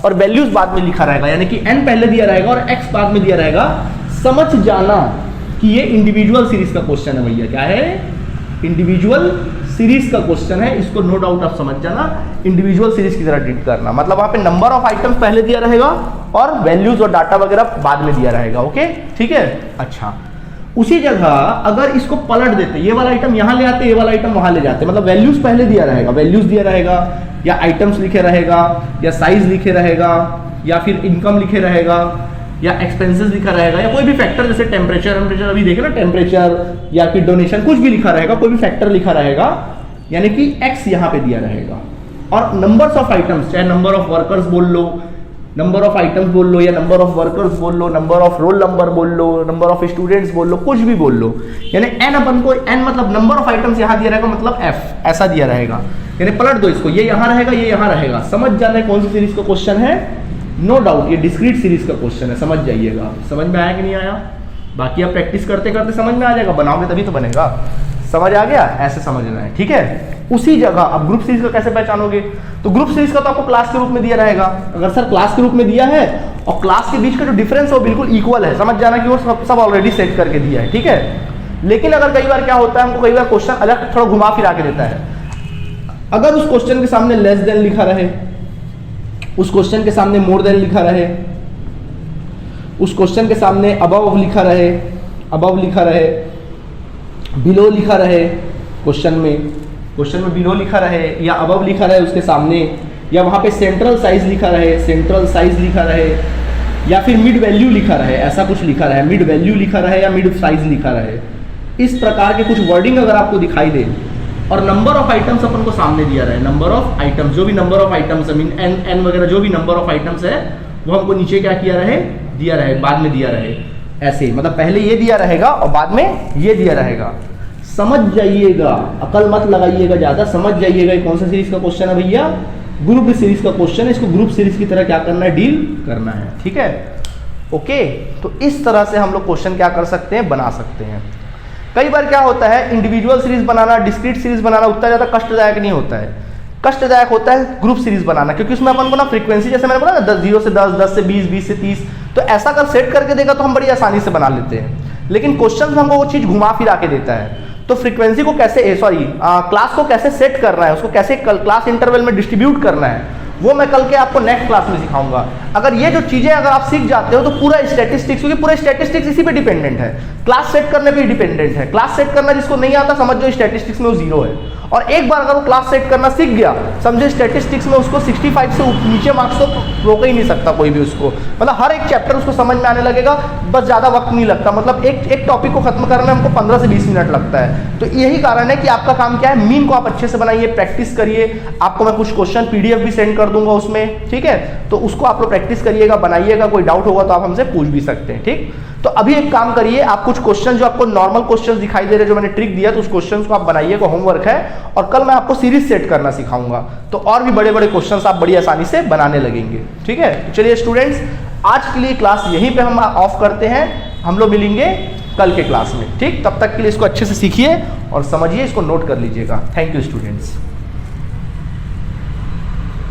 और वैल्यूज बाद में लिखा रहेगा, यानी कि n पहले दिया रहेगा और x बाद में दिया रहेगा। समझ जाना कि ये इंडिविजुअल सीरीज का क्वेश्चन है भैया। क्या है, इंडिविजुअल सीरीज का क्वेश्चन है, इसको नो डाउट आप समझ जाना, इंडिविजुअल सीरीज की तरह ट्रीट करना। मतलब वहां पे नंबर ऑफ आइटम्स पहले दिया रहेगा और वैल्यूज और डाटा वगैरह बाद में दिया रहेगा। ओके, ठीक है। अच्छा, उसी जगह अगर इसको पलट देते, ये वाला आइटम यहां ले आते, ये वाला आइटम वहां ले जाते, मतलब वैल्यूज पहले दिया रहेगा, वैल्यूज दिया रहेगा, या आइटम्स लिखे रहेगा, या साइज लिखे रहेगा, या फिर इनकम लिखे रहेगा, या एक्सपेंसेस लिखा रहेगा, या कोई भी फैक्टर जैसे टेम्परेचर, अभी देखे ना, टेम्परेचर या फिर डोनेशन, कुछ भी लिखा रहेगा, कोई भी फैक्टर लिखा रहेगा, यानी कि x यहां पे दिया रहेगा। और नंबर्स ऑफ आइटम्स, चाहे नंबर ऑफ वर्कर्स बोल लो, नंबर ऑफ आइटम्स बोल लो, या नंबर ऑफ वर्कर्स बोल लो, नंबर ऑफ रोल नंबर बोल लो, नंबर ऑफ स्टूडेंट्स बोल लो, कुछ भी बोल लो, यानी n अपन को n मतलब नंबर ऑफ आइटम्स यहां दिया रहेगा, मतलब f ऐसा दिया रहेगा। यानी पलट दो इसको, ये यहां रहेगा, ये यहां रहेगा। समझ जाना है कौन सी सीरीज का क्वेश्चन है, नो डाउट ये डिस्क्रीट सीरीज का क्वेश्चन है। समझ जाइएगा। समझ में आया कि नहीं आया? बाकी आप प्रैक्टिस करते करते समझ में आ जाएगा, बनाओगे तभी तो बनेगा। समझ आ गया? ऐसे समझना है, ठीक है। उसी जगह अब ग्रुप सीरीज का कैसे पहचानोगे, तो ग्रुप सीरीज का तो आपको क्लास के रूप में दिया रहेगा। अगर सर क्लास के रूप में दिया है और क्लास के बीच का जो डिफरेंस है वो बिल्कुल इक्वल है, समझ जाना कि वो सब ऑलरेडी सेट करके दिया है, ठीक है। लेकिन अगर कई बार क्या होता है, हमको कई बार क्वेश्चन अलग थोड़ा घुमा फिरा के देता है। अगर उस क्वेश्चन के सामने लेस देन लिखा रहे, उस क्वेश्चन के सामने मोर देन लिखा रहे, उस क्वेश्चन के सामने अबव लिखा रहे, अबव लिखा रहे, बिलो लिखा रहे, क्वेश्चन में बिलो लिखा रहे, या अबव लिखा रहे उसके सामने, या वहां पे सेंट्रल साइज लिखा रहे, सेंट्रल साइज लिखा रहे, या फिर मिड वैल्यू लिखा रहे, ऐसा कुछ लिखा रहे, मिड वैल्यू लिखा रहे या मिड साइज लिखा रहे, इस प्रकार के कुछ वर्डिंग अगर आपको दिखाई दे और नंबर ऑफ आइटम्स अपन को सामने दिया रहे, नंबर ऑफ आइटम्स, जो भी नंबर ऑफ आइटम्स है, मीन एन वगैरह जो भी नंबर ऑफ आइटम्स है वो हमको नीचे क्या किया रहे, दिया रहे, बाद में दिया रहे, ऐसे मतलब पहले ये दिया रहेगा और बाद में ये दिया रहेगा। समझ जाइएगा, अकल मत लगाइएगा ज्यादा, समझ जाइएगा कौन सा सीरीज का क्वेश्चन है भैया, ग्रुप सीरीज का क्वेश्चन है, इसको ग्रुप सीरीज की तरह क्या करना है, डील करना है, ठीक है, ओके। तो इस तरह से हम लोग क्वेश्चन क्या कर सकते हैं, बना सकते हैं। कई बार क्या होता है, इंडिविजुअल सीरीज बनाना, डिस्क्रीट सीरीज बनाना उतना ज्यादा कष्टदायक नहीं होता है, कष्टदायक होता है ग्रुप सीरीज बनाना, क्योंकि उसमें अपन को ना फ्रीक्वेंसी, जैसे मैंने बोला ना 0 से 10, 10 से 20, 20 से 30, तो ऐसा अगर सेट करके देगा तो हम बड़ी आसानी से बना लेते हैं। लेकिन क्वेश्चन हमको वो चीज घुमा फिरा के देता है, तो फ्रीक्वेंसी को कैसे, क्लास को कैसे सेट करना है, उसको कैसे क्लास इंटरवल में डिस्ट्रीब्यूट करना है, वो मैं कल के आपको नेक्स्ट क्लास में सिखाऊंगा। अगर ये जो चीजें अगर आप सीख जाते हो तो पूरा स्टैटिस्टिक्स, क्योंकि पूरा स्टैटिस्टिक्स इसी पे डिपेंडेंट है, क्लास सेट करने पे डिपेंडेंट है। क्लास सेट करना जिसको नहीं आता समझ जो स्टैटिस्टिक्स में वो 0 है, और एक बार अगर वो क्लास सेट करना सीख गया समझे स्टैटिस्टिक्स में उसको 65 से नीचे मार्क्स तो रोक ही नहीं सकता कोई भी उसको, मतलब हर एक चैप्टर उसको समझ में आने लगेगा, बस ज़्यादा वक्त नहीं लगता, मतलब एक टॉपिक को खत्म करने में हमको 15 से 20 मिनट लगता है। तो यही कारण है कि आपका काम क्या है, मीन को आप अच्छे से बनाइए, प्रैक्टिस करिए, आपको मैं कुछ क्वेश्चन PDF भी सेंड कर दूंगा उसमें, ठीक है, तो उसको आप लोग प्रैक्टिस करिएगा, बनाइएगा, कोई डाउट होगा तो आप हमसे पूछ भी सकते हैं, ठीक। तो अभी एक काम करिए, आप कुछ क्वेश्चन जो आपको नॉर्मल क्वेश्चन दिखाई दे रहे जो मैंने ट्रिक दिया, तो उस क्वेश्चन को आप बनाइएगा, होमवर्क है, और कल मैं आपको सीरीज सेट करना सिखाऊंगा, तो और भी बड़े बड़े क्वेश्चंस आप बड़ी आसानी से बनाने लगेंगे, ठीक है। तो चलिए स्टूडेंट्स, आज के लिए क्लास यहीं पे हम ऑफ करते हैं, हम लोग मिलेंगे कल के क्लास में, ठीक। तब तक के लिए इसको अच्छे से सीखिए और समझिए, इसको नोट कर लीजिएगा। Thank you students.